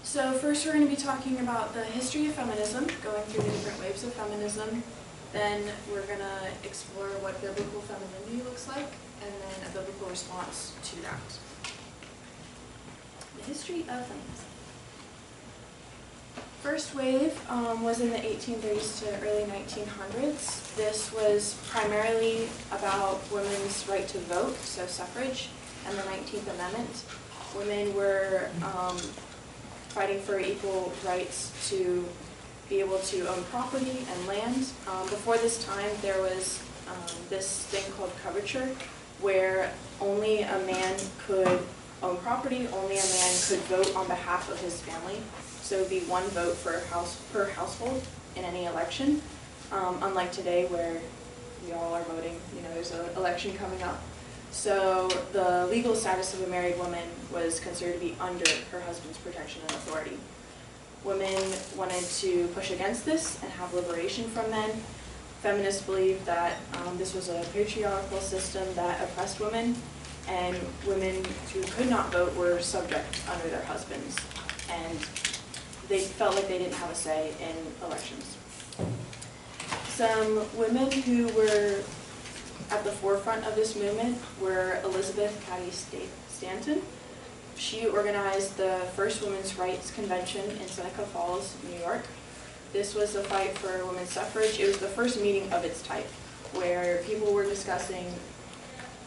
So first we're going to be talking about the history of feminism, going through the different waves of feminism. Then we're going to explore what biblical femininity looks like, and then a biblical response to that. The history of feminism. First wave was in the 1830s to early 1900s. This was primarily about women's right to vote, so suffrage, and the 19th Amendment. Women were fighting for equal rights to be able to own property and land. Before this time, there was this thing called coverture, where only a man could own property, only a man could vote on behalf of his family. So it would be one vote per household in any election, unlike today where we all are voting. You know, there's an election coming up. So the legal status of a married woman was considered to be under her husband's protection and authority. Women wanted to push against this and have liberation from men. Feminists believed that this was a patriarchal system that oppressed women, and women who could not vote were subject under their husbands, and they felt like they didn't have a say in elections. Some women who were at the forefront of this movement were Elizabeth Cady Stanton. She organized the first women's rights convention in Seneca Falls, New York. This was a fight for women's suffrage. It was the first meeting of its type, where people were discussing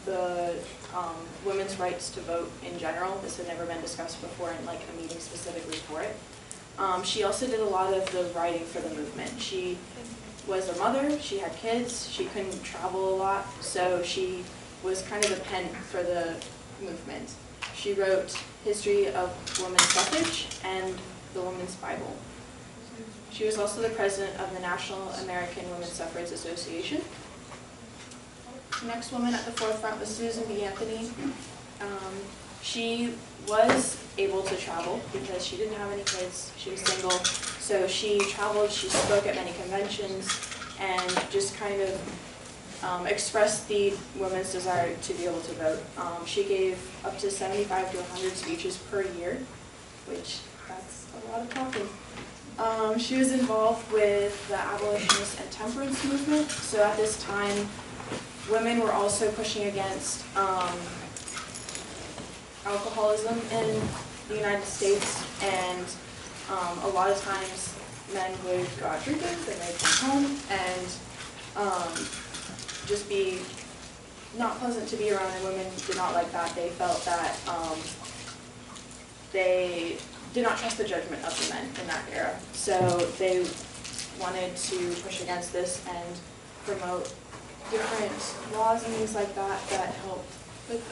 the women's rights to vote in general. This had never been discussed before in like a meeting specifically for it. She also did a lot of the writing for the movement. She was a mother, she had kids, she couldn't travel a lot, so she was kind of the pen for the movement. She wrote History of Women's Suffrage and the Women's Bible. She was also the president of the National American Women's Suffrage Association. The next woman at the forefront was Susan B. Anthony. She was able to travel because she didn't have any kids, she was single, so she traveled, she spoke at many conventions, and just kind of expressed the women's desire to be able to vote. She gave up to 75 to 100 speeches per year, which that's a lot of talking. She was involved with the abolitionist and temperance movement, so at this time, women were also pushing against alcoholism in the United States, and a lot of times men would go out drinking, then they'd come home and just be not pleasant to be around, and women did not like that. They felt that they did not trust the judgment of the men in that era, so they wanted to push against this and promote different laws and things like that that help with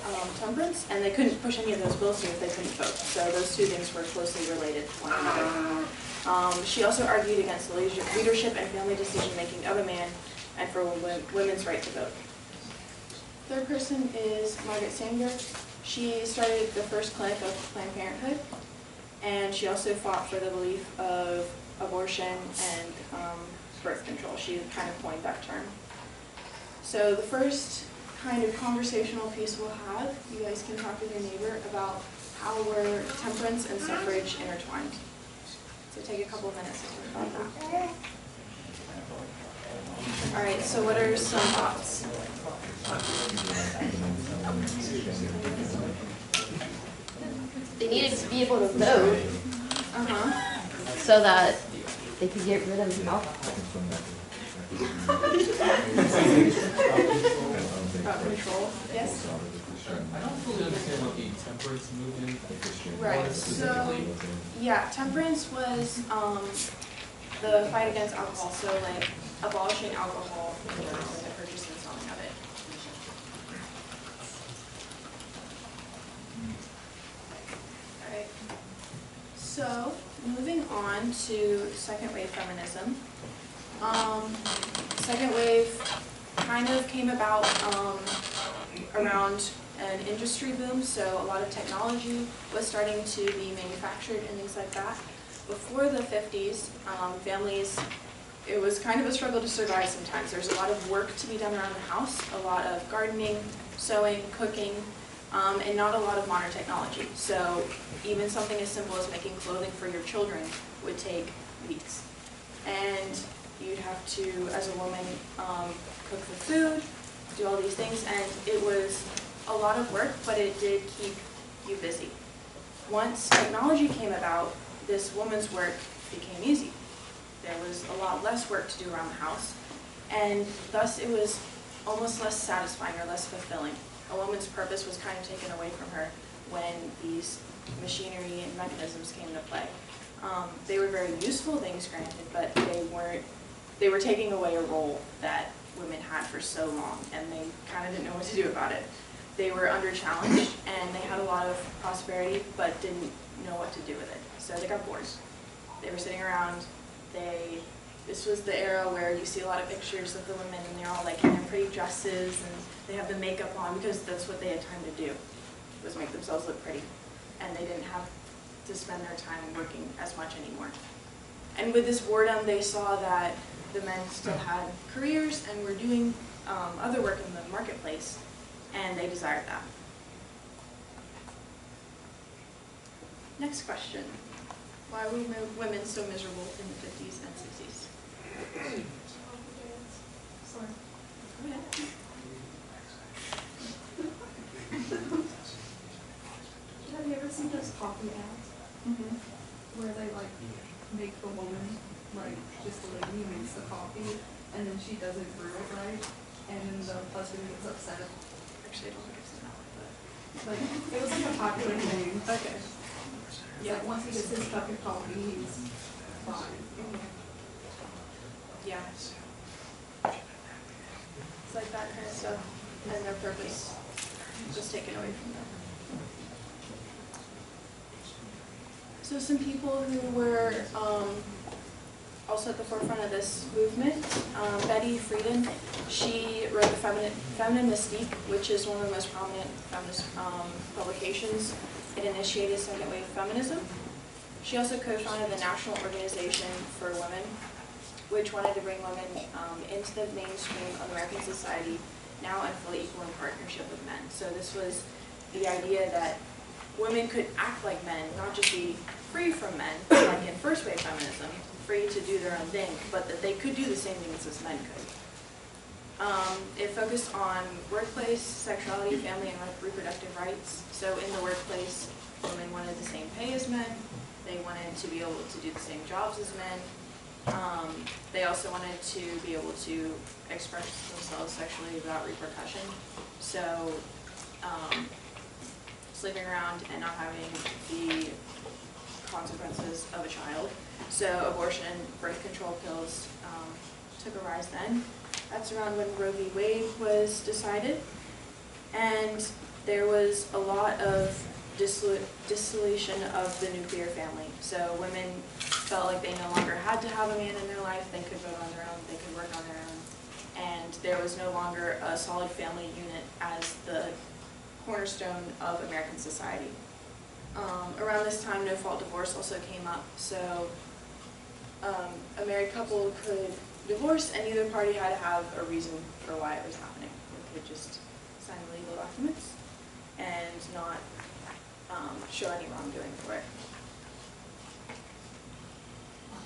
temperance, and they couldn't push any of those bills if they couldn't vote. So those two things were closely related to one another. She also argued against the leadership and family decision-making of a man and for women's right to vote. Third person is Margaret Sanger. She started the first clinic of Planned Parenthood, and she also fought for the belief of abortion and birth control. She kind of coined that term. So the first kind of conversational piece we'll have, you guys can talk with your neighbor about how were temperance and suffrage intertwined. So take a couple of minutes to think about that. All right, so what are some thoughts? They needed to be able to vote so that they could get rid of alcohol. About control, yes? I don't fully understand what the temperance movement Right, so, yeah, temperance was the fight against alcohol, so like abolishing alcohol in general and the purchase and selling of it. Alright, so moving on to second wave feminism. Second wave kind of came about around an industry boom, so a lot of technology was starting to be manufactured and things like that. Before the 50s, families, it was kind of a struggle to survive sometimes. There's a lot of work to be done around the house, a lot of gardening, sewing, cooking, and not a lot of modern technology. So even something as simple as making clothing for your children would take weeks. And you'd have to, as a woman, cook the food, do all these things, and it was a lot of work, but it did keep you busy. Once technology came about, this woman's work became easy. There was a lot less work to do around the house, and thus it was almost less satisfying or less fulfilling. A woman's purpose was kind of taken away from her when these machinery and mechanisms came into play. They were very useful things, granted, but they were taking away a role that women had for so long, and they kind of didn't know what to do about it. They were under challenged, and they had a lot of prosperity, but didn't know what to do with it. So they got bored. They were sitting around. This was the era where you see a lot of pictures of the women, and they're all like in their pretty dresses, and they have the makeup on because that's what they had time to do, was make themselves look pretty. And they didn't have to spend their time working as much anymore. And with this boredom, they saw that the men still had careers and were doing other work in the marketplace, and they desired that. Next question. Why were women so miserable in the 50s and 60s? Sorry. Go ahead. Have you ever seen those coffee ads where they like make the woman, like just the lady makes the coffee and then she doesn't brew it right and then the husband gets upset? Actually, I don't think I've seen that one, but Like it was like a popular thing. okay. It's like once he gets his cup of coffee, he's fine. Yeah. It's like that kind of stuff, and their purpose was taken away from them. So some people who were also at the forefront of this movement, Betty Friedan, she wrote the Feminine Mystique, which is one of the most prominent feminist publications. It initiated second wave feminism. She also co-founded the National Organization for Women, which wanted to bring women into the mainstream of American society, now and fully equal in partnership with men. So this was the idea that women could act like men, not just be free from men, like in first wave feminism, free to do their own thing, but that they could do the same things as men could. It focused on workplace, sexuality, family, and reproductive rights. So in the workplace, women wanted the same pay as men. They wanted to be able to do the same jobs as men. They also wanted to be able to express themselves sexually without repercussion. So sleeping around and not having the consequences of a child. So abortion and birth control pills took a rise then. That's around when Roe v. Wade was decided. And there was a lot of dissolution of the nuclear family. So women felt like they no longer had to have a man in their life. They could vote on their own. They could work on their own. And there was no longer a solid family unit as the cornerstone of American society. Around this time, no-fault divorce also came up. So a married couple could divorce, and neither party had to have a reason for why it was happening. They could just sign legal documents and not show any wrongdoing for it.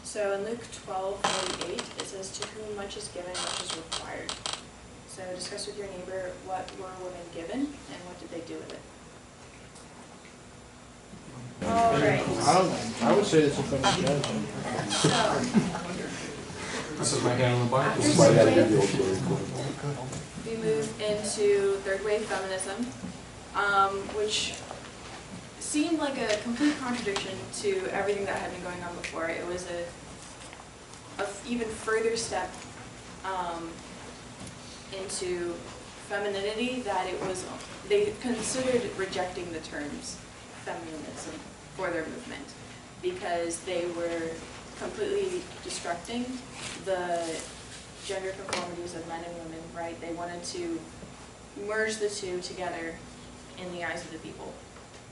So in Luke 12:48, it says, "To whom much is given, much is required." So discuss with your neighbor, what were women given and what did they do with it? All right. I would say it's a feminist. So This is my dad on the bike. after This is Why my gotta second give wave, the old story? we move into third wave feminism, which seemed like a complete contradiction to everything that had been going on before. It was a even further step into femininity that they considered rejecting the terms feminism for their movement because they were completely destructing the gender conformities of men and women, right? They wanted to merge the two together in the eyes of the people.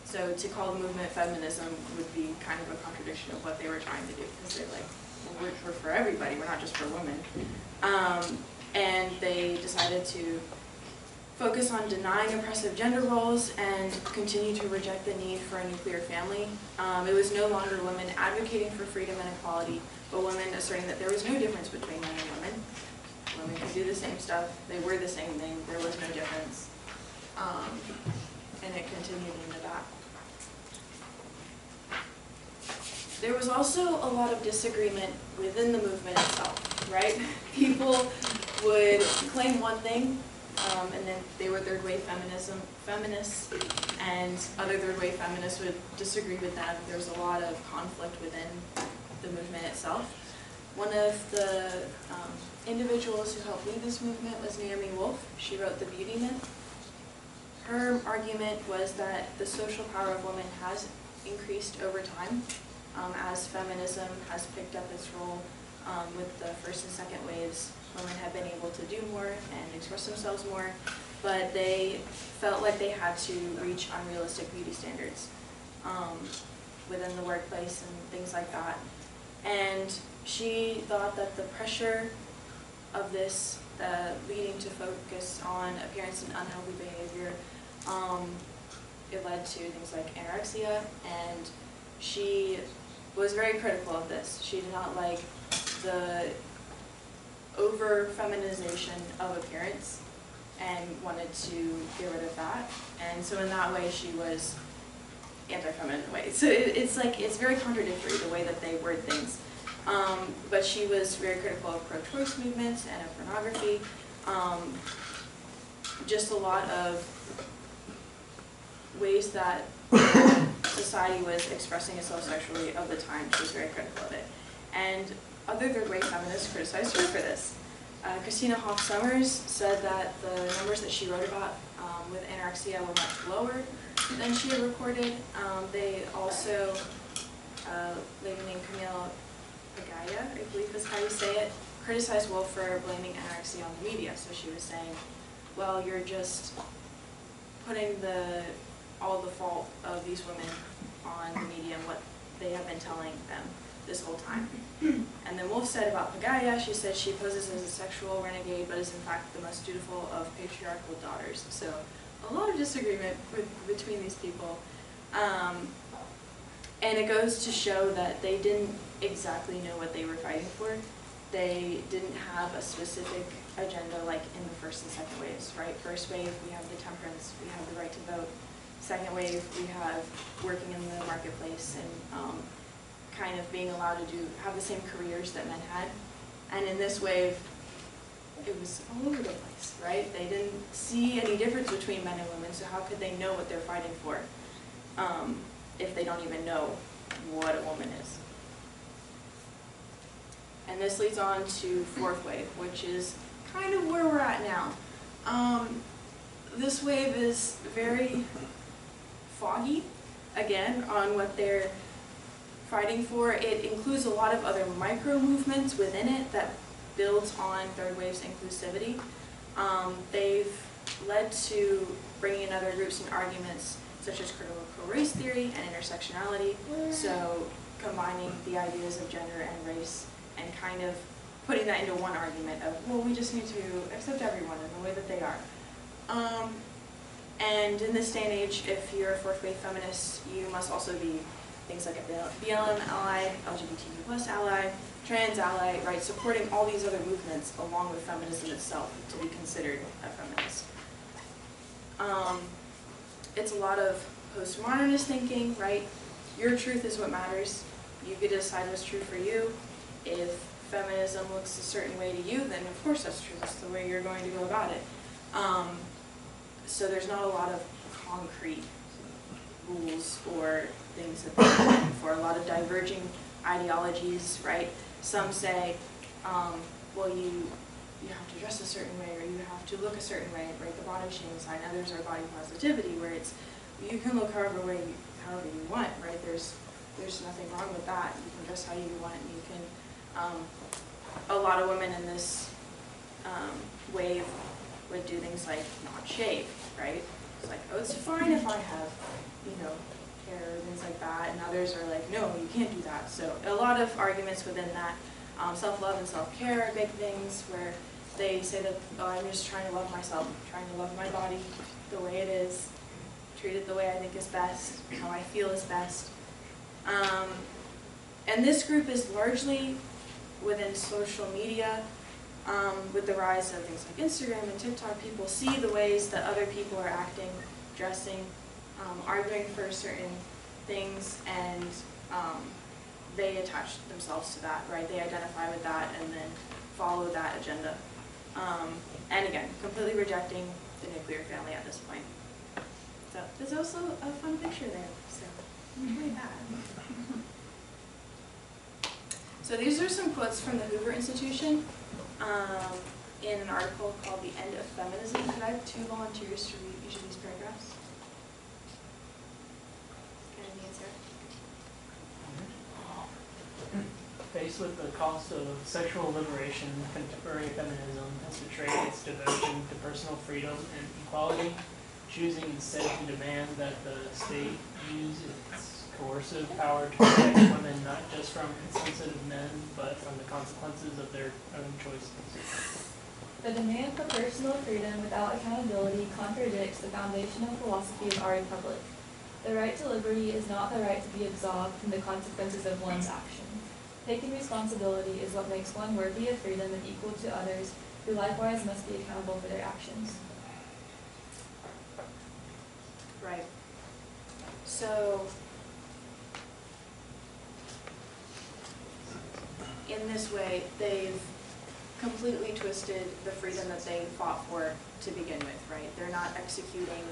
So to call the movement feminism would be kind of a contradiction of what they were trying to do, because they're like, well, we're for everybody, we're not just for women. And they decided to focus on denying oppressive gender roles and continue to reject the need for a nuclear family. It was no longer women advocating for freedom and equality, but women asserting that there was no difference between men and women. Women could do the same stuff, they were the same thing, there was no difference. And it continued into that. There was also a lot of disagreement within the movement itself, right? People would claim one thing, and then they were third-wave feminists, and other third-wave feminists would disagree with them. There's a lot of conflict within the movement itself. One of the individuals who helped lead this movement was Naomi Wolf. She wrote The Beauty Myth. Her argument was that the social power of women has increased over time as feminism has picked up its role with the first and second waves. Women have been able to do more and express themselves more, but they felt like they had to reach unrealistic beauty standards within the workplace and things like that. And she thought that the pressure of this leading to focus on appearance and unhealthy behavior, it led to things like anorexia, and she was very critical of this. She did not like the over-feminization of appearance and wanted to get rid of that. And so in that way, she was anti-feminine in a way. So it's very contradictory the way that they word things. But she was very critical of pro-choice movements and of pornography. Just a lot of ways that society was expressing itself sexually of the time. She was very critical of it. And other third-wave feminists criticized her for this. Christina Hoff Sommers said that the numbers that she wrote about with anorexia were much lower than she had reported. They also, a lady named Camille Pagaya, I believe is how you say it, criticized Wolf for blaming anorexia on the media. So she was saying, well, you're just putting all the fault of these women on the media and what they have been telling them this whole time. And then Wolf said about Pagaya, she said she poses as a sexual renegade, but is in fact the most dutiful of patriarchal daughters. So a lot of disagreement between these people. And it goes to show that they didn't exactly know what they were fighting for. They didn't have a specific agenda like in the first and second waves, right? First wave, we have the temperance, we have the right to vote. Second wave, we have working in the marketplace and kind of being allowed to have the same careers that men had. And in this wave, it was all over the place, right? They didn't see any difference between men and women, so how could they know what they're fighting for if they don't even know what a woman is? And this leads on to fourth wave, which is kind of where we're at now. This wave is very foggy, again, on what they're fighting for. It includes a lot of other micro movements within it that builds on third wave's inclusivity. They've led to bringing in other groups and arguments such as critical race theory and intersectionality, so combining the ideas of gender and race and kind of putting that into one argument of, well, we just need to accept everyone in the way that they are. And in this day and age, if you're a fourth wave feminist, you must also be things like a BLM ally, LGBTQ plus ally, trans ally, right? Supporting all these other movements along with feminism itself to be considered a feminist. It's a lot of postmodernist thinking, right? Your truth is what matters. You get to decide what's true for you. If feminism looks a certain way to you, then of course that's true. That's the way you're going to go about it. So there's not a lot of concrete rules or things that they're looking for. A lot of diverging ideologies, right? Some say, well, you have to dress a certain way, or you have to look a certain way, right? The body shaming side. Others are body positivity, where it's you can look however you want, right? There's nothing wrong with that. You can dress how you want. You can. A lot of women in this wave would do things like not shave, right? It's like, oh, it's fine if I have, hair or things like that, and others are like, no, you can't do that. So a lot of arguments within that. Self-love and self-care are big things where they say that, oh, I'm just trying to love myself, trying to love my body the way it is, treat it the way I think is best, how I feel is best. And this group is largely within social media. With the rise of things like Instagram and TikTok, people see the ways that other people are acting, dressing, arguing for certain things, and they attach themselves to that, right? They identify with that and then follow that agenda. And again, completely rejecting the nuclear family at this point. So there's also a fun picture there, so pretty bad. So these are some quotes from the Hoover Institution in an article called The End of Feminism. Could I have 2 volunteers to read each of these paragraphs? Any answer? Faced with the cost of sexual liberation, contemporary feminism has betrayed its devotion to personal freedom and equality, choosing instead to demand that the state use its coercive power to protect women not just from insensitive men, but from the consequences of their own choices. The demand for personal freedom without accountability contradicts the foundational philosophy of our republic. The right to liberty is not the right to be absolved from the consequences of one's actions. Taking responsibility is what makes one worthy of freedom and equal to others, who likewise must be accountable for their actions. Right. So, in this way, they've completely twisted the freedom that they fought for to begin with, right? They're not executing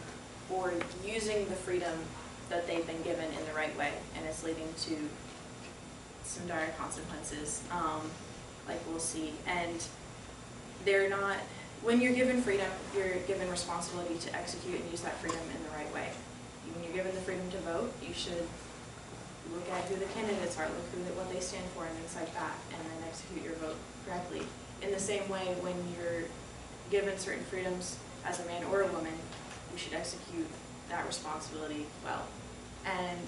or using the freedom that they've been given in the right way, and it's leading to some dire consequences, like we'll see. And they're not, when you're given freedom, you're given responsibility to execute and use that freedom in the right way. When you're given the freedom to vote, you should look at who the candidates are, look what they stand for and things like that, and then execute your vote correctly. In the same way, when you're given certain freedoms as a man or a woman, you should execute that responsibility well. And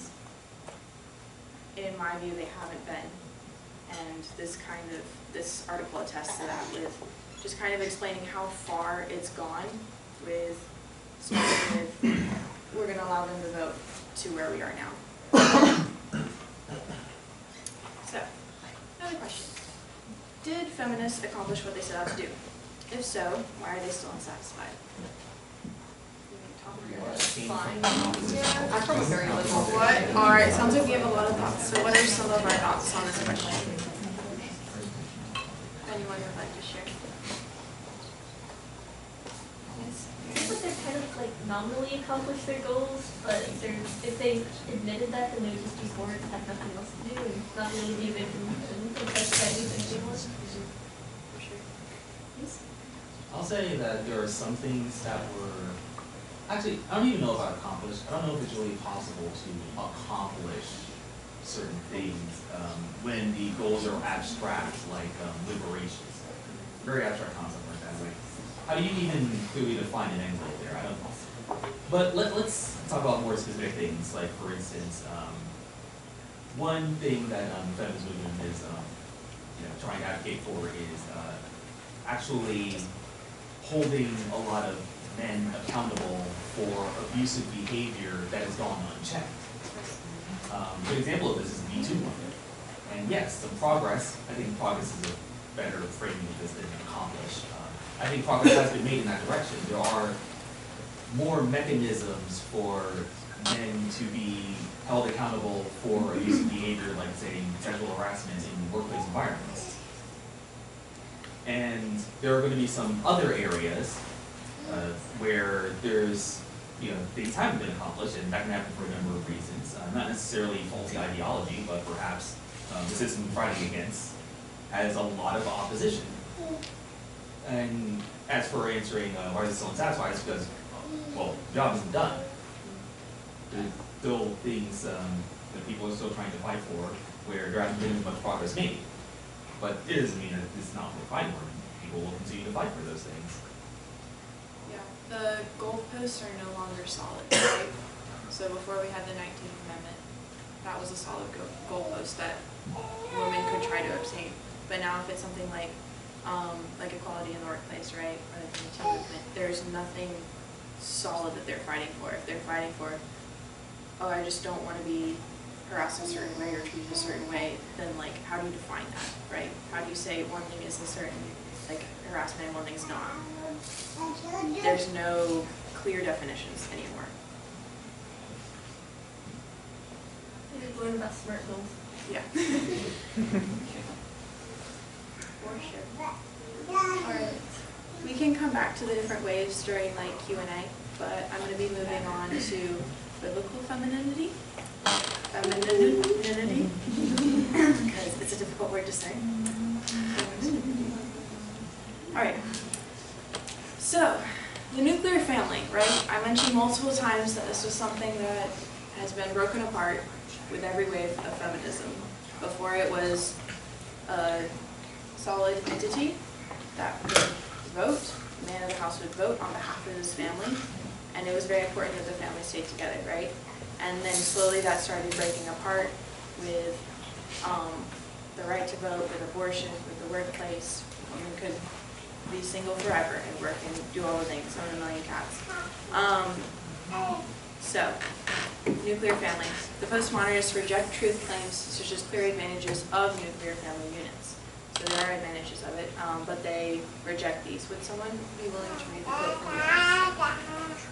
in my view, they haven't been. And this article attests to that with just kind of explaining how far it's gone with starting with, we're going to allow them to vote, to where we are now. So, another question. Did feminists accomplish what they set out to do? If so, why are they still unsatisfied? Fine. I'm from a very liberal. What are, it sounds like you have a lot of thoughts. So what are some of our thoughts on this question? Anyone would like to share? It seems like they're kind of like nominally accomplished their goals, but if they admitted that, then they would just be bored and have nothing else to do and not really be a victim and that's anything they want. For sure. Yes? I'll say that there are some things that were, actually, I don't even know if I accomplished, I don't know if it's really possible to accomplish certain things when the goals are abstract, like liberation. Very abstract concept like that. Like, how do you even clearly define an end goal there? I don't know. But let's talk about more specific things, like for instance, one thing that the feminist movement is trying to advocate for is actually holding a lot of men accountable for abusive behavior that has gone unchecked. An example of this is the Me Too movement. And yes, some progress. I think progress is a better framing of this than accomplish. I think progress has been made in that direction. There are more mechanisms for men to be held accountable for abusive behavior, like say sexual harassment in workplace environments. And there are going to be some other areas where there's, things haven't been accomplished, and that can happen for a number of reasons. Not necessarily faulty ideology, but perhaps the system fighting against has a lot of opposition. And as for answering why is it still unsatisfied, it's because, well, the job isn't done. There's still things that people are still trying to fight for where there hasn't been as much progress made. But it doesn't mean that it's not worth fighting for. People will continue to fight for those things. Yeah, the goalposts are no longer solid, right? So before we had the 19th Amendment, that was a solid goalpost that women could try to obtain. But now if it's something like like equality in the workplace, right, or like in the teen movement, there's nothing solid that they're fighting for. If they're fighting for, oh, I just don't want to be harassed in a certain way or treated a certain way, then like, how do you define that, right? How do you say one thing is a certain, like, harassment and one thing's not? There's no clear definitions anymore. Maybe learn about smart goals. Yeah. For sure. Alright. We can come back to the different ways during like Q&A, but I'm going to be moving on to biblical femininity. Femininity. Because it's a difficult word to say. Alright. So, the nuclear family, right? I mentioned multiple times that this was something that has been broken apart with every wave of feminism. Before it was a solid entity that could vote, the man of the house would vote on behalf of his family, and it was very important that the family stayed together, right? And then slowly that started breaking apart with the right to vote, with abortion, with the workplace. Women could be single forever and work and do all the things, own a million cats. So, nuclear families. The postmodernists reject truth claims such as clear advantages of nuclear family units. So there are advantages of it, but they reject these. Would someone be willing to read the quote from yours?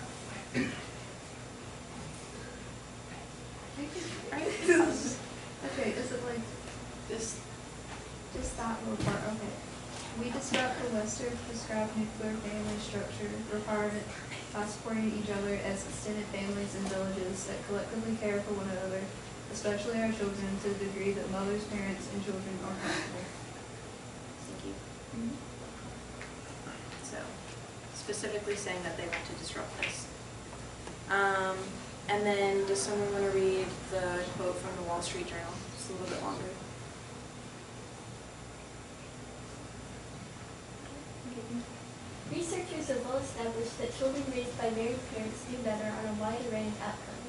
Okay, is it like This, just that little part? Okay. We disrupt the Western prescribed nuclear family structure requirement by supporting each other as extended families and villages that collectively care for one another, especially our children, to the degree that mothers, parents, and children are comfortable. thank you. So, specifically saying that they want to disrupt this. And then, does someone want to read the quote from the Wall Street Journal? Just a little bit longer. Researchers have well established that children raised by married parents do better on a wide array of outcomes.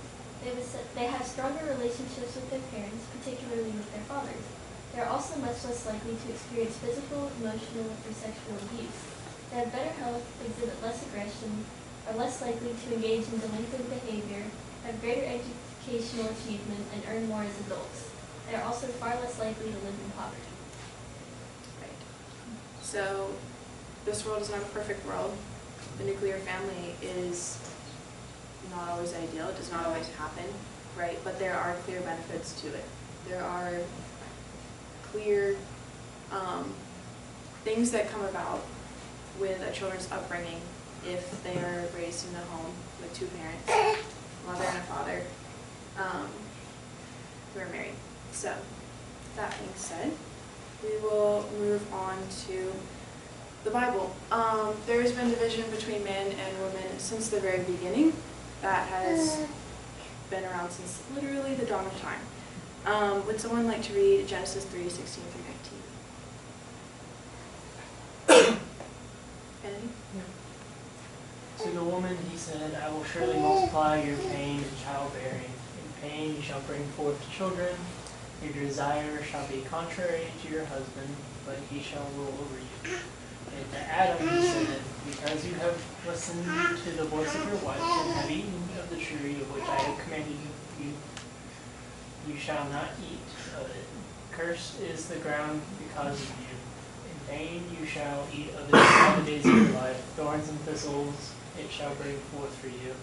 They have stronger relationships with their parents, particularly with their fathers. They are also much less likely to experience physical, emotional, or sexual abuse. They have better health, exhibit less aggression, are less likely to engage in delinquent behavior, have greater educational achievement, and earn more as adults. They are also far less likely to live in poverty. Right. So, this world is not a perfect world. The nuclear family is not always ideal. It does not always happen, right? But there are clear benefits to it. There are clear things that come about with a children's upbringing if they are raised in a home with two parents, a mother and a father, who are married. So, that being said, we will move on to the Bible. There's been division between men and women since the very beginning. That has been around since literally the dawn of time. Would someone like to read Genesis 3:16 through 19? Kennedy? To the woman he said, I will surely multiply your pain and childbearing. In pain you shall bring forth children. Your desire shall be contrary to your husband, but he shall rule over you. And to Adam he said, because you have listened to the voice of your wife and have eaten of the tree of which I have commanded you, you shall not eat of it. Cursed is the ground because of you. In pain you shall eat of it all the days of your life. Thorns and thistles it shall bring forth for you.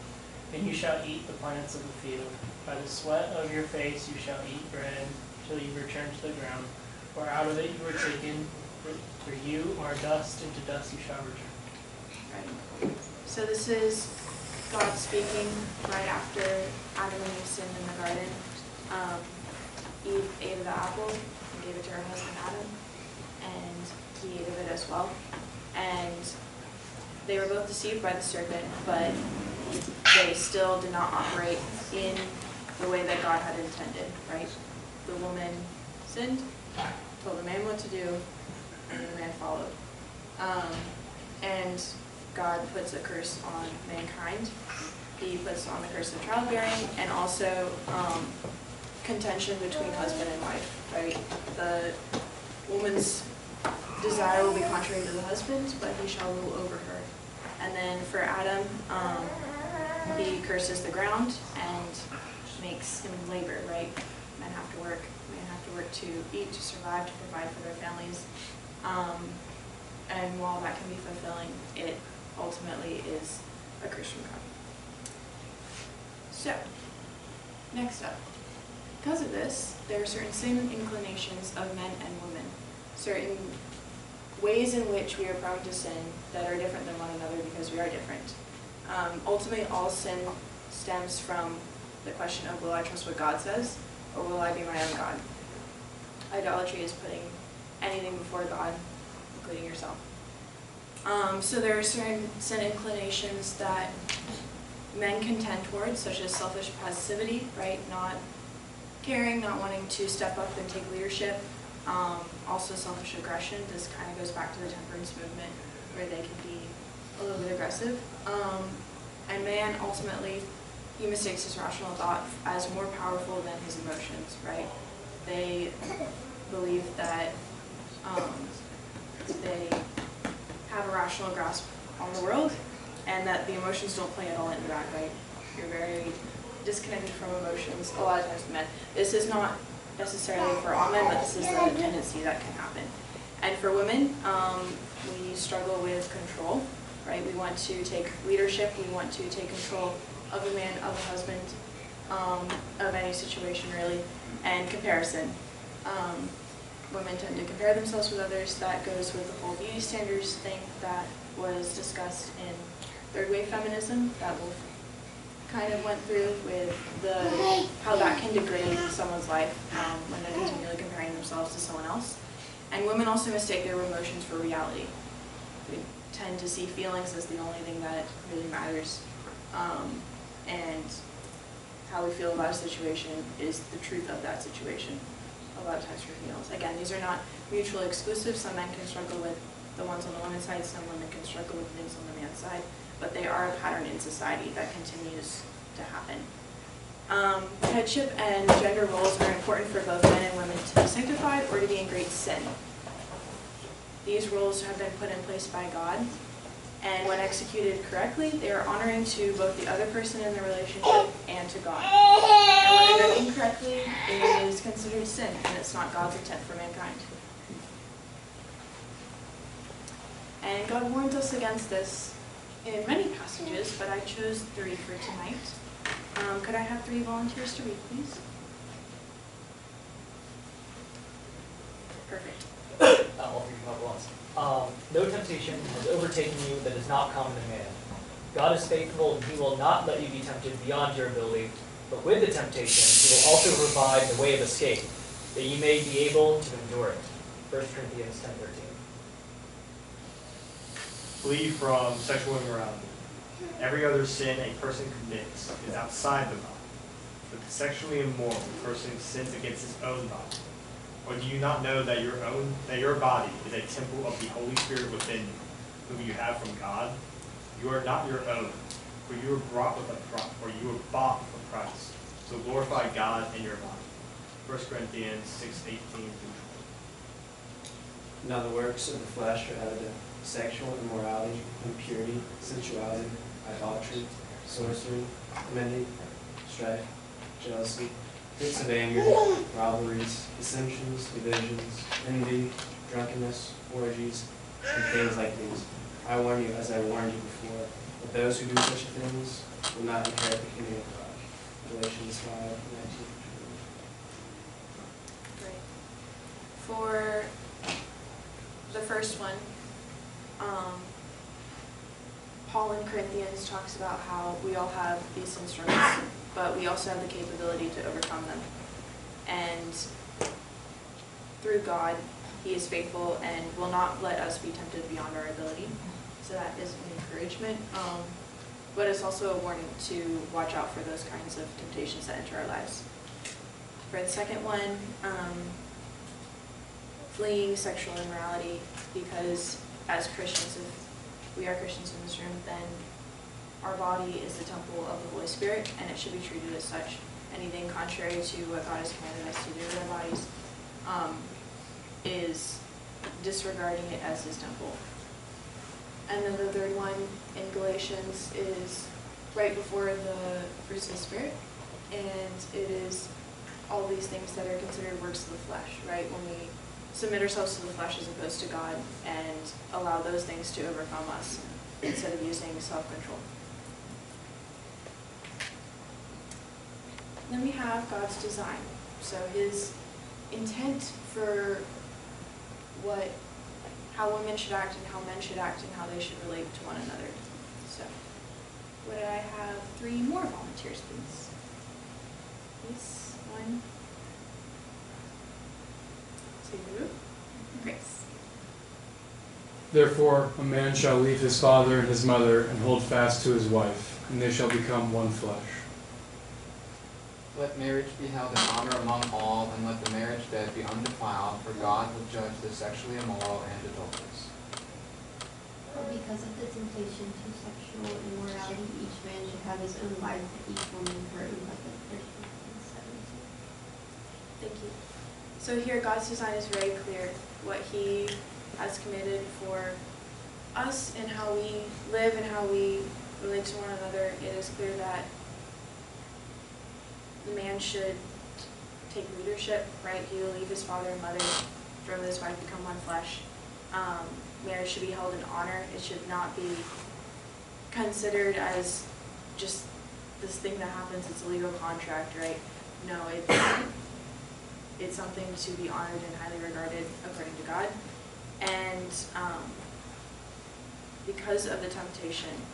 And you shall eat the plants of the field. By the sweat of your face you shall eat bread till you return to the ground. For out of it you were taken, for you are dust, and to dust you shall return. Right. So this is God speaking right after Adam and Eve sinned in the garden. Eve ate of the apple and gave it to her husband Adam, and he ate of it as well. And they were both deceived by the serpent, but they still did not operate in the way that God had intended, right? The woman sinned, told the man what to do, and the man followed. And God puts a curse on mankind. He puts on the curse of childbearing, and also contention between husband and wife, right? The woman's desire will be contrary to the husband, but he shall rule over her. And then for Adam, he curses the ground and makes him labor, right? Men have to work. Men have to work to eat, to survive, to provide for their families. And while that can be fulfilling, it ultimately is a curse from God. So, next up. Because of this, there are certain sin inclinations of men and women, certain ways in which we are prone to sin that are different than one another because we are different. Ultimately, all sin stems from the question of, will I trust what God says, or will I be my own God? Idolatry is putting anything before God, including yourself. So there are certain sin inclinations that men can tend towards, such as selfish passivity, right? Not caring, not wanting to step up and take leadership. Also selfish aggression. This kind of goes back to the temperance movement, where they can be a little bit aggressive. And man, ultimately, he mistakes his rational thought as more powerful than his emotions, right? They believe that they have a rational grasp on the world, and that the emotions don't play at all into that, right? You're very disconnected from emotions a lot of times with men. This is not necessarily for all men, but this is the tendency that can happen. And for women, we struggle with control, right? We want to take leadership, we want to take control of a man, of a husband, of any situation really, and comparison. Women tend to compare themselves with others. That goes with the whole beauty standards thing that was discussed in third wave feminism that Wolf kind of went through with how that can degrade someone's life when they're continually comparing themselves to someone else. And women also mistake their emotions for reality. We tend to see feelings as the only thing that really matters. And how we feel about a situation is the truth of that situation. A lot of times for females. Again, these are not mutually exclusive. Some men can struggle with the ones on the women's side, some women can struggle with things on the man's side, but they are a pattern in society that continues to happen. Headship and gender roles are important for both men and women to be sanctified or to be in great sin. These roles have been put in place by God, and when executed correctly, they are honoring to both the other person in the relationship and to God. And when they're done incorrectly, it is considered sin, and it's not God's intent for mankind. And God warns us against this in many passages, but I chose 3 for tonight. Could I have 3 volunteers to read, please? Perfect. All 3 come up at once. No temptation has overtaken you that is not common to man. God is faithful, and he will not let you be tempted beyond your ability, but with the temptation, he will also provide the way of escape, that you may be able to endure it. 1 Corinthians 10:13. Flee from sexual immorality. Every other sin a person commits is outside the body, but the sexually immoral person sins against his own body. Or do you not know that your body is a temple of the Holy Spirit within you, whom you have from God? You are not your own, for you were bought with a price, So glorify God in your body. 1 Corinthians 6:18-20. Now the works of the flesh are evident: sexual immorality, impurity, sensuality, idolatry, sorcery, enmity, strife, jealousy, fits of anger, rivalries, dissensions, divisions, envy, drunkenness, orgies, and things like these. I warn you, as I warned you before, that those who do such things will not inherit the kingdom of God. Galatians 5:19. Great. For the first one, Paul in Corinthians talks about how we all have these sin struggles, but we also have the capability to overcome them. And through God, he is faithful and will not let us be tempted beyond our ability. So that is an encouragement. But it's also a warning to watch out for those kinds of temptations that enter our lives. For the second one, fleeing sexual immorality, because as Christians, if we are Christians in this room, then our body is the temple of the Holy Spirit, and it should be treated as such. Anything contrary to what God has commanded us to do with our bodies is disregarding it as his temple. And then the third one in Galatians is right before the fruits of the Spirit, and it is all these things that are considered works of the flesh, right? When we submit ourselves to the flesh as opposed to God and allow those things to overcome us instead of using self-control. Then we have God's design. So his intent for how women should act and how men should act and how they should relate to one another. So would I have 3 more volunteers, please? Please, 1, 2, Grace. Therefore, a man shall leave his father and his mother and hold fast to his wife, and they shall become one flesh. Let marriage be held in honor among all, and let the marriage bed be undefiled, for God will judge the sexually immoral and adulterous. For because of the temptation to sexual immorality, each man should have his own wife, and each woman her own husband. 13:17. Thank you. So here God's design is very clear, what he has committed for us and how we live and how we relate to one another. It is clear that the man should take leadership, right? He will leave his father and mother, throw his wife, become one flesh. Marriage should be held in honor. It should not be considered as just this thing that happens. It's a legal contract, right? No, it's something to be honored and highly regarded according to God. And because of the temptation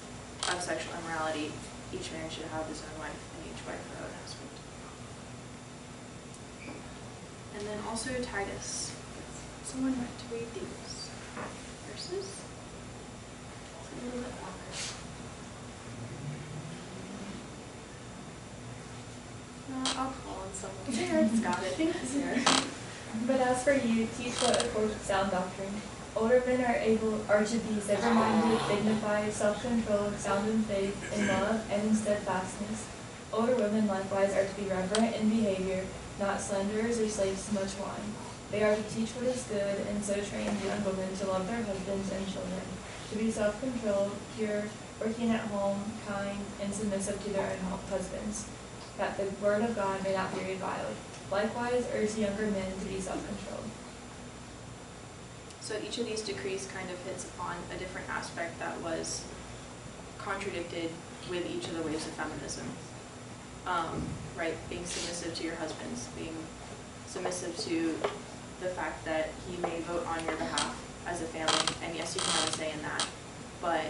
of sexual immorality, each man should have his own wife and each wife her own husband. And then also Titus. Someone want to read these verses? It's a little bit longer. I'll call on someone. Sarah's got it. Thank you, Sarah. But as for you, teach what accords with sound doctrine. Older men are to be sober-minded, dignified, self-controlled, sound in faith, in love, and in steadfastness. Older women likewise are to be reverent in behavior, not slanderers or slaves to much wine. They are to teach what is good, and so train the young women to love their husbands and children, to be self-controlled, pure, working at home, kind, and submissive to their own husbands, that the word of God may not be reviled. Likewise, urge younger men to be self-controlled. So each of these decrees kind of hits upon a different aspect that was contradicted with each of the waves of feminism. Right, being submissive to your husbands, being submissive to the fact that he may vote on your behalf as a family, and yes, you can have a say in that, but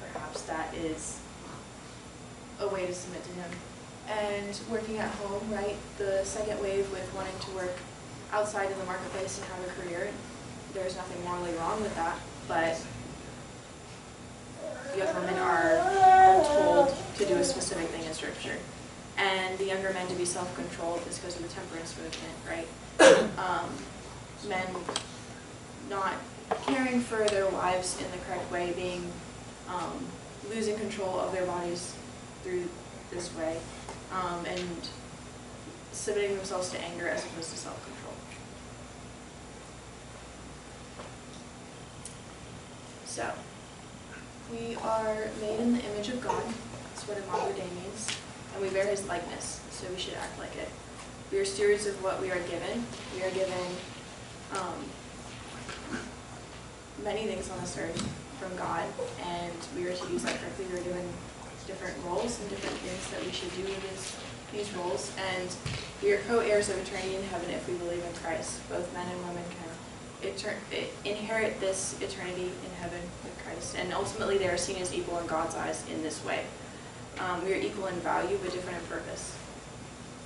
perhaps that is a way to submit to him. And working at home, right, the second wave with wanting to work outside in the marketplace and have a career, there's nothing morally wrong with that, but young women are told to do a specific thing in Scripture. And the younger men to be self-controlled is because of the temperance movement, right? Men not caring for their wives in the correct way, being losing control of their bodies through this way, and submitting themselves to anger as opposed to self-control. So, we are made in the image of God. That's what imago Dei means. And we bear his likeness, so we should act like it. We are stewards of what we are given. We are given many things on this earth from God, and we are to use that correctly. We are given different roles and different things that we should do with these roles, and we are co-heirs of eternity in heaven if we believe in Christ. Both men and women can inherit this eternity in heaven with Christ, and ultimately they are seen as equal in God's eyes in this way. We are equal in value but different in purpose.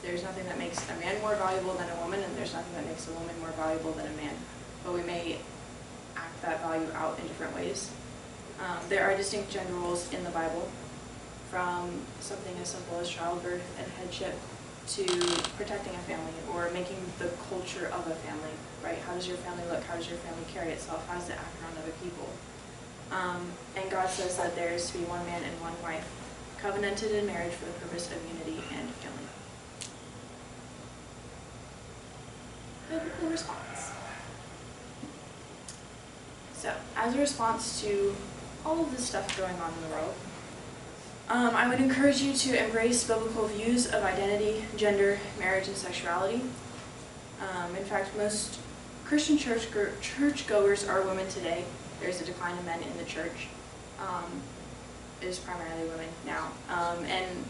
There's nothing that makes a man more valuable than a woman, and there's nothing that makes a woman more valuable than a man, but we may act that value out in different ways. There are distinct gender roles in the Bible, from something as simple as childbirth and headship to protecting a family or making the culture of a family, right? How does your family look? How does your family carry itself? How does it act around other people? And God says that there is to be one man and one wife, covenanted in marriage for the purpose of unity and family. Biblical response. So, as a response to all of this stuff going on in the world, I would encourage you to embrace biblical views of identity, gender, marriage, and sexuality. In fact, most Christian churchgoers are women today. There's a decline of men in the church. It is primarily women now. And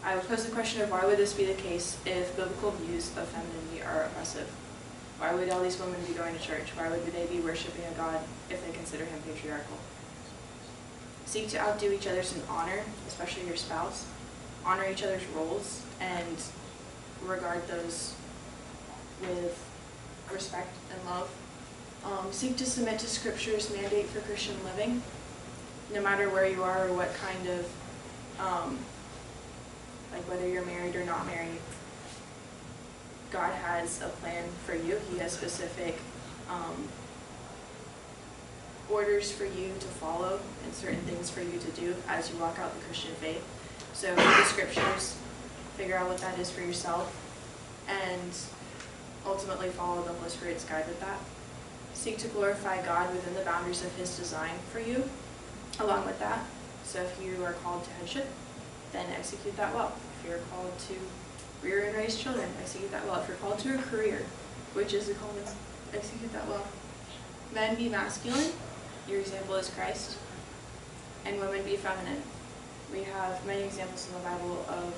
I would pose the question of why would this be the case if biblical views of femininity are oppressive? Why would all these women be going to church? Why would they be worshiping a God if they consider him patriarchal? Seek to outdo each other in honor, especially your spouse. Honor each other's roles and regard those with respect and love. Seek to submit to Scripture's mandate for Christian living, no matter where you are or what kind of, like whether you're married or not married. God has a plan for you. He has specific orders for you to follow and certain things for you to do as you walk out the Christian faith. So read the Scriptures, figure out what that is for yourself, and ultimately follow the Holy Spirit's guide with that. Seek to glorify God within the boundaries of his design for you, along with that. So if you are called to headship, then execute that well. If you're called to rear and raise children, execute that well. If you're called to a career, which is a calling, execute that well. Men, be masculine. Your example is Christ. And women, be feminine. We have many examples in the Bible of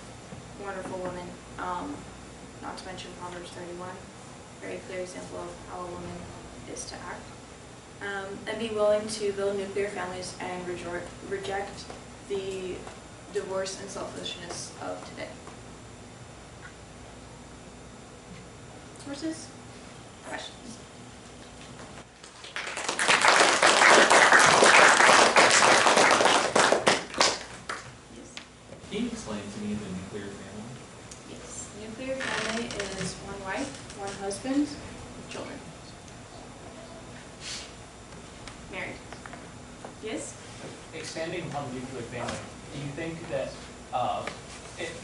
wonderful women, not to mention Proverbs 31. Very clear example of how a woman is to act. And be willing to build nuclear families and reject the divorce and selfishness of today. Sources? Questions? Can you explain to me the nuclear family? Yes. Nuclear family is one wife, one husband, children. Married. Yes? Expanding upon the nuclear family, do you think that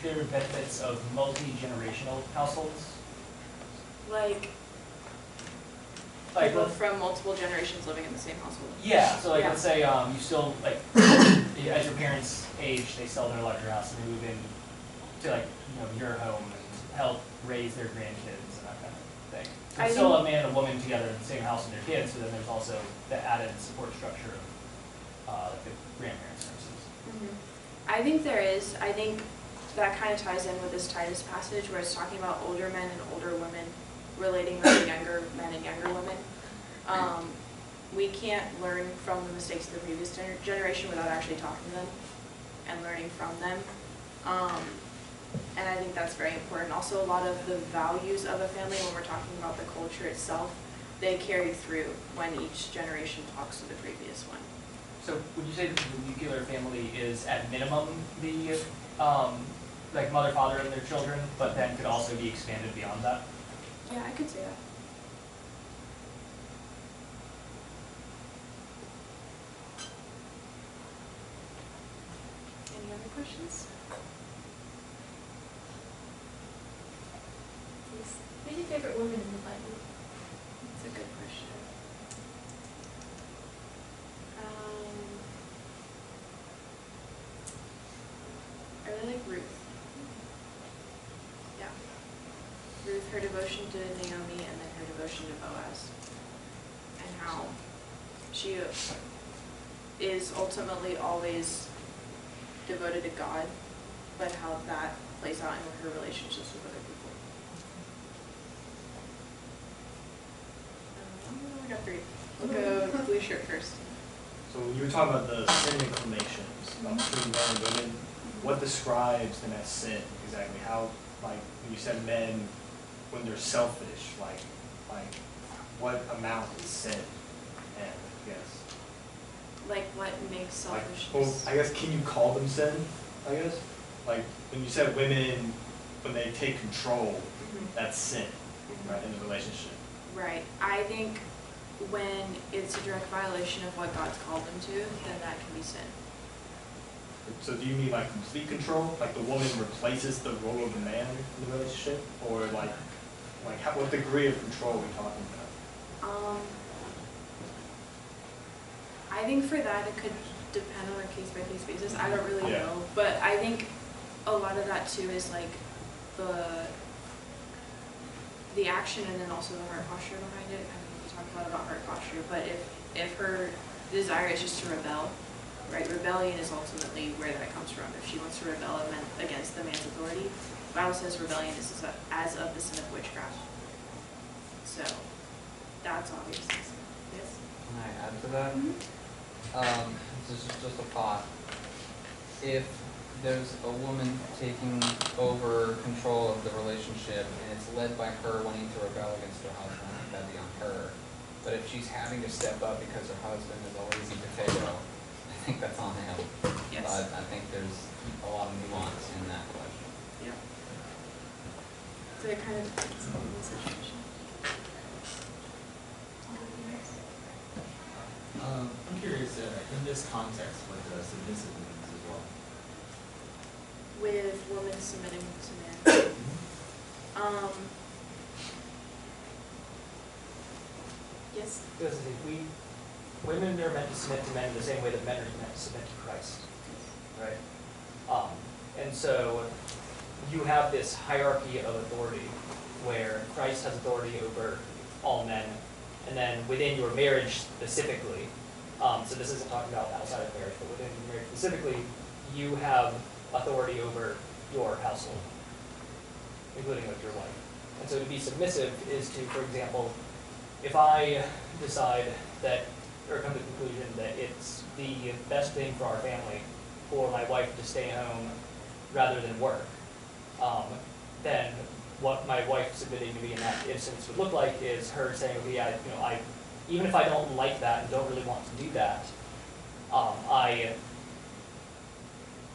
there are benefits of multi-generational households? Like people from multiple generations living in the same household. Yeah, so like Yeah. let's say you still like as your parents age, they sell their larger house and move in to like your home and help raise their grandkids and that kind of thing. So it's still a man and a woman together in the same house with their kids, but then there's also the added support structure of like the grandparents, for instance. Mm-hmm. I think there is. I think that kind of ties in with this Titus passage where it's talking about older men and older women relating to younger men and younger women. We can't learn from the mistakes of the previous generation without actually talking to them and learning from them. And I think that's very important. Also, a lot of the values of a family, when we're talking about the culture itself, they carry through when each generation talks to the previous one. So would you say that the nuclear family is at minimum the like mother, father, and their children, but then could also be expanded beyond that? Yeah, I could say that. Any other questions? Yes. Who's your favorite woman in the Bible? That's a good question. I really like Ruth. Yeah. Ruth, her devotion to Naomi, and then her devotion to Boaz. And how she is ultimately always devoted to God, but how that plays out in her relationships with other people. We got three. We'll go blue shirt first. So you were talking about the sin inclinations, about between men and women. What describes them as sin exactly? How, like, when you said men, when they're selfish, like what amount is sin? And I guess. Like what makes Like, selfishness? well, I guess, can you call them sin? I guess. Like when you said women, when they take control, that's sin, right, in the relationship. Right. I think when it's a direct violation of what God's called them to, then that can be sin. So do you mean like complete control? Like the woman replaces the role of the man in the relationship? Or like what degree of control are we talking about? I think for that, it could depend on a case-by-case basis. I don't really Yeah. know. But I think a lot of that too is like the action and then also the heart posture behind it. I mean, we talk a lot about heart posture, but if her desire is just to rebel, right? Rebellion is ultimately where that comes from. If she wants to rebel against the man's authority, the Bible says rebellion is as of the sin of witchcraft. So that's obvious. Yes? Can I add to that? This is just a thought. If there's a woman taking over control of the relationship and it's led by her wanting to rebel against her husband, that'd be on her. But if she's having to step up because her husband is a lazy potato, I think that's on him. Yes. But I think there's a lot of nuance in that question. Yeah. So it kind of depends on the situation. I'm curious, in this context with submissive women as well. With women submitting to men. Yes? Because women are meant to submit to men in the same way that men are meant to submit to Christ, right? And so you have this hierarchy of authority where Christ has authority over all men, and then within your marriage specifically, so this isn't talking about outside of marriage, but within your marriage specifically, you have authority over your household, including with your wife. And so to be submissive is to, for example, if I decide that, or come to the conclusion that it's the best thing for our family for my wife to stay home rather than work, then what my wife submitting to me in that instance would look like is her saying, okay, yeah, even if I don't like that and don't really want to do that, I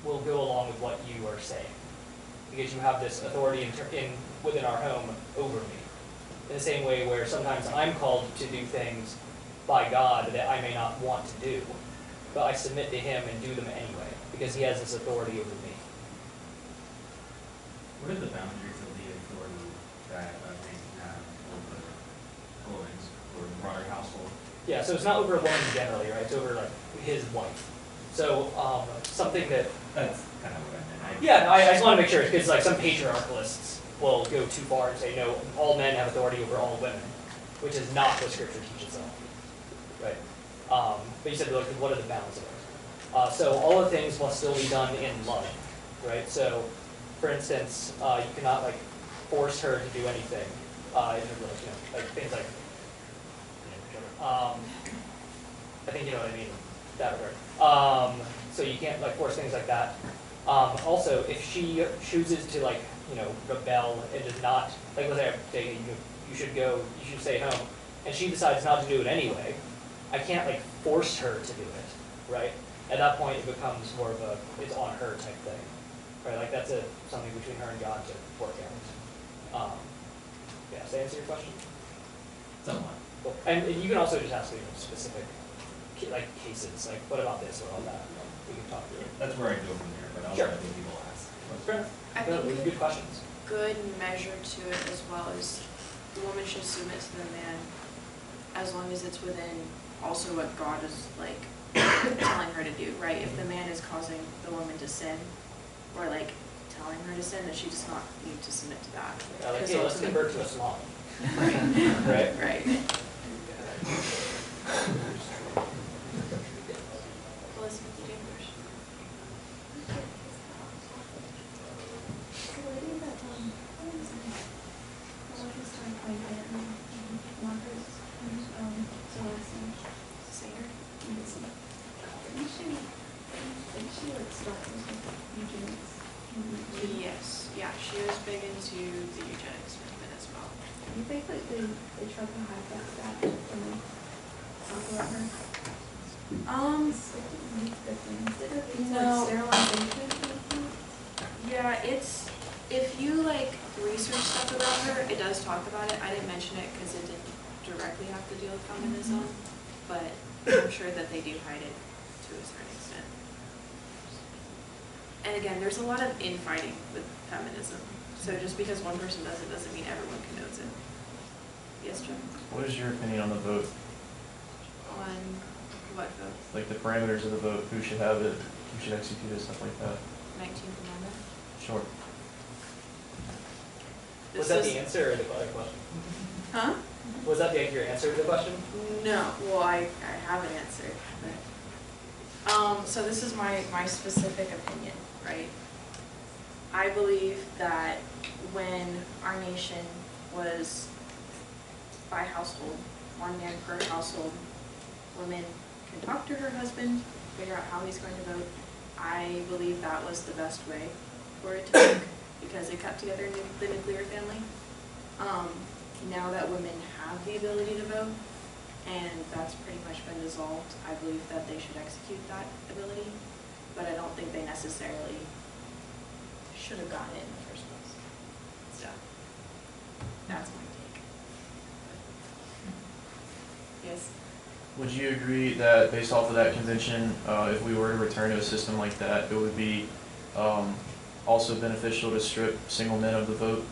will go along with what you are saying, because you have this authority within our home over me. In the same way where sometimes I'm called to do things by God that I may not want to do, but I submit to Him and do them anyway, because He has this authority over me. What are the boundaries of the authority that a man can have over a woman's or a broader household? Yeah, so it's not over a woman generally, right? It's over like his wife. So something that. That's kind of what I meant. Yeah, I just want to make sure, because like some patriarchalists will go too far and say, no, all men have authority over all women, which is not what Scripture teaches them, right? But you said, like, what are the bounds of it? So all the things must still be done in love, right? So, for instance, you cannot like force her to do anything in a relationship, like things like. I think you know what I mean. That regard. So you can't like force things like that. Also, if she chooses to like rebel and does not like, let's say you should stay home, and she decides not to do it anyway, I can't like force her to do it, right? At that point, it becomes more of a it's on her type thing, right? Like that's something between her and God to work out. Yeah, does that answer your question? Somewhat. Cool. And you can also just ask specific like cases, like what about this or all that? We can talk through it. That's where I go from here, but I'll Sure. let people ask. I No, think good questions. good measure to it as well is the woman should submit to the man as long as it's within also what God is like telling her to do, right? If the man is causing the woman to sin or like telling her to sin, then she does not need to submit to that. Yeah, like, Because hey, let's ultimately- convert to Islam. Right. Right? Right. Elizabeth, you did first. The lady that, was talking about Marcus, so last name. Singer. Didn't she like start with eugenics? Yes. Yeah, she was big into the eugenics movement as well. Do you think like they tried to hide that when they talk about her? No. Sterilization? Yeah, it's, if you like research stuff about her, it does talk about it. I didn't mention it because it didn't directly have to deal with feminism, but I'm sure that they do hide it to a certain extent. And again, there's a lot of infighting with feminism. So just because one person does it doesn't mean everyone condones it. Yes, Joe? What is your opinion on the vote? On What vote? Like the parameters of the vote, who should have it, who should execute it, stuff like that. 19th Amendment. Sure. Was that the answer or the other question? Huh? Was that your answer to the question? No, well, I have an answer, but, so this is my specific opinion, right? I believe that when our nation was by household, one man per household, women can talk to her husband, figure out how he's going to vote. I believe that was the best way for it to work because it kept together the nuclear family. Now that women have the ability to vote, and that's pretty much been dissolved, I believe that they should execute that ability, but I don't think they necessarily should have gotten it in the first place. So, that's my take. Yes? Would you agree that based off of that convention, if we were to return to a system like that, it would be also beneficial to strip single men of the vote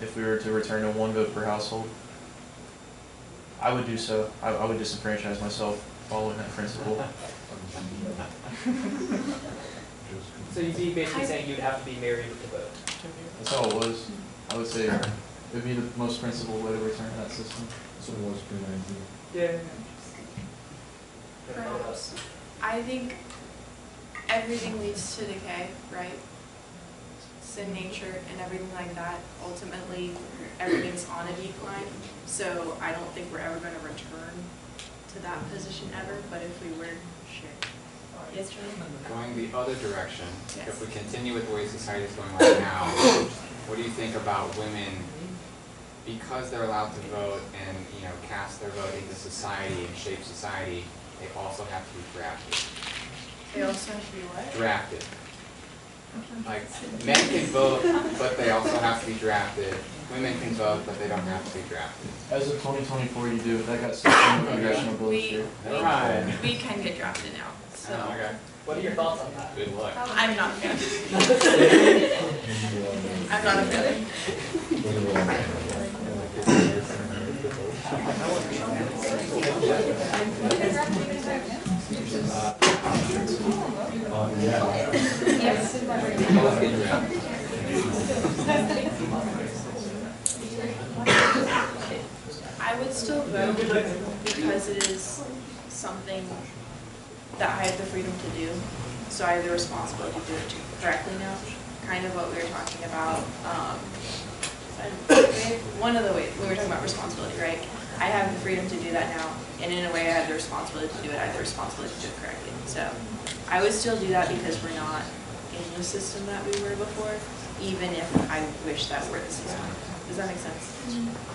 if we were to return to one vote per household? I would do so. I would disenfranchise myself following that principle. So you'd be basically saying you'd have to be married to vote? That's all it was. I would say it would be the most principled way to return to that system. So it was pre-19. Yeah. Perhaps. I think everything leads to decay, right? Sin nature and everything like that. Ultimately, everything's on a decline. So I don't think we're ever going to return to that position ever. But if we were, sure. Yes, Charlie? Going the other direction, Yes. if we continue with the way society is going right now, what do you think about women, because they're allowed to vote and, you know, cast their vote into society and shape society, they also have to be drafted? They also have to be what? Drafted. Like, men can vote, but they also have to be drafted. Women can vote, but they don't have to be drafted. As of 2024, you do. That got set in the congressional bill this year. Never mind. We can get drafted now. So Okay. What are your thoughts on that? Good luck. I'm not a fan. I'm not a fan. I would still vote because it is something that I have the freedom to do, so I have the responsibility to do it correctly now. Kind of what we were talking about. One of the ways we were talking about responsibility, right? I have the freedom to do that now, and in a way, I have the responsibility to do it. I have the responsibility to do it correctly. So I would still do that because we're not in the system that we were before, even if I wish that were the system. Does that make sense?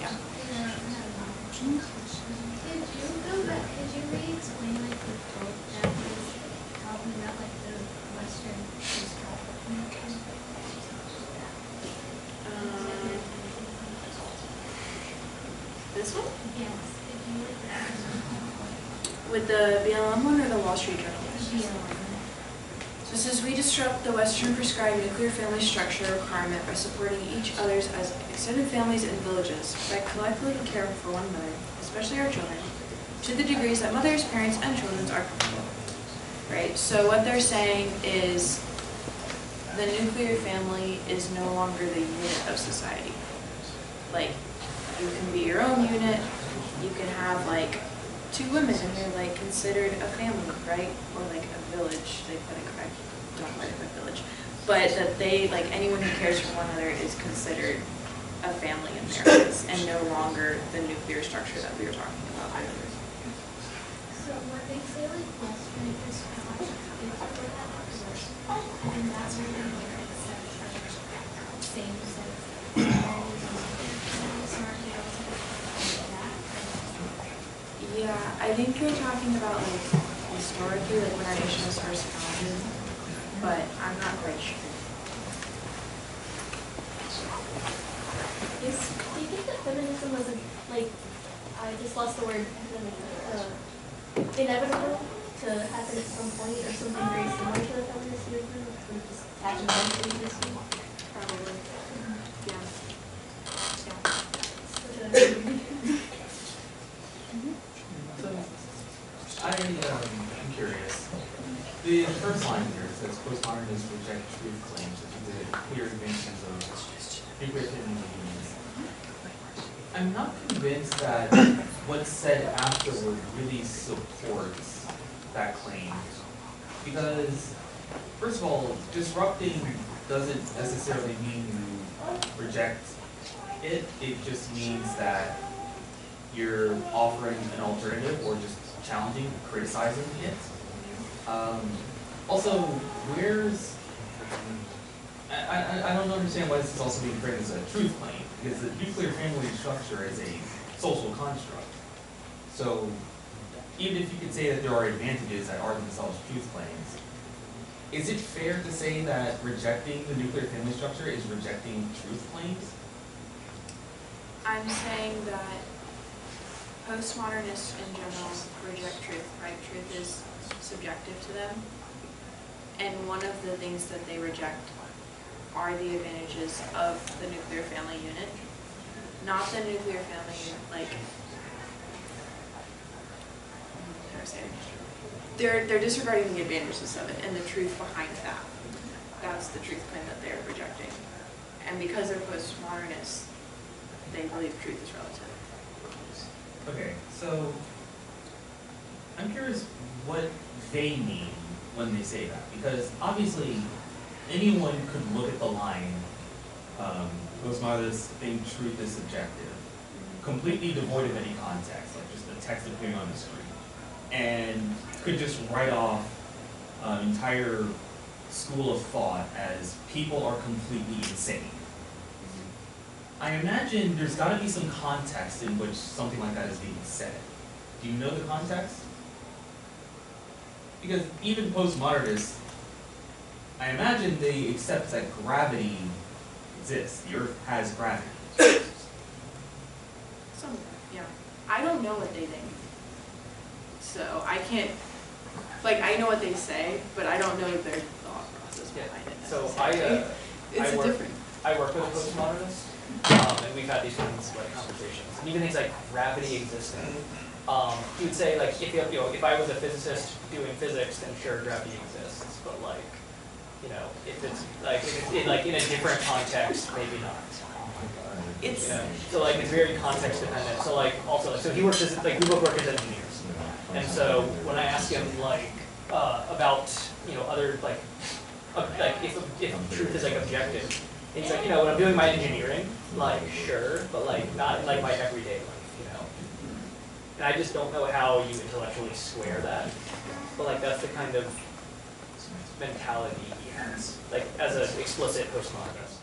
Yeah. Could you re-explain like the quote that was talking about like the Western This one? Yes. Could you With the BLM one or the Wall Street Journal? BLM. So it says, we disrupt the Western prescribed nuclear family structure requirement by supporting each other's as extended families and villages, by collectively caring for one another, especially our children, to the degrees that mothers, parents, and children are comfortable. Right? So what they're saying is the nuclear family is no longer the unit of society. Like, you can be your own unit, you can have like 2 women and they're like considered a family, right? Or like a village, they put it, I don't quite know village. But that they, like anyone who cares for one another is considered a family in their eyes and no longer the nuclear structure that we were talking about earlier. So what they say like Western is kind of and that's where they like accept same-sex marriage and smart girls like that. Yeah, I think you're talking about like historically, like when our nation was first founded, but I'm not quite sure. Yes. Do you think that feminism was like, I just lost the word, inevitable to happen at some point, or something very similar to the feminist movement, or just happened eventually this week? Probably. Yeah. So, I the first line here, it says postmodernists reject truth claims such as the clear inventions of nuclear physics. I'm not convinced that what's said afterward really supports that claim. Because, first of all, disrupting doesn't necessarily mean you reject it. It just means that you're offering an alternative or just challenging, criticizing it. Also, where's, I don't understand why this is also being framed as a truth claim, because the nuclear family structure is a social construct. So, even if you could say that there are advantages that are themselves truth claims, is it fair to say that rejecting the nuclear family structure is rejecting truth claims? I'm saying that postmodernists in general reject truth, right? Truth is subjective to them. And one of the things that they reject are the advantages of the nuclear family unit. Not the nuclear family unit, like, how do I say it? They're disregarding the advantages of it and the truth behind that. That's the truth claim that they're rejecting. And because they're postmodernists, they believe truth is relative. Okay, so I'm curious what they mean when they say that, because obviously anyone could look at the line, postmodernists think truth is subjective, completely devoid of any context, like just the text appearing on the screen, and could just write off an entire school of thought as people are completely insane. I imagine there's got to be some context in which something like that is being said. Do you know the context? Because even postmodernists, I imagine they accept that gravity exists. The Earth has gravity. Some, yeah. I don't know what they think. So I can't, like, I know what they say, but I don't know their thought process behind it. So I work with a postmodernist. And we've had these kinds of like conversations, and even things like gravity existing. He would say like if I was a physicist doing physics, then sure gravity exists, but like if it's in a different context, maybe not. It's so like it's very context dependent. So like also so he works as we both work as engineers, and so when I ask him like about other like if truth is like objective. He's like, when I'm doing my engineering, like, sure, but like, not in like my everyday life, And I just don't know how you intellectually square that. But like, that's the kind of mentality he has, like, as an explicit postmodernist.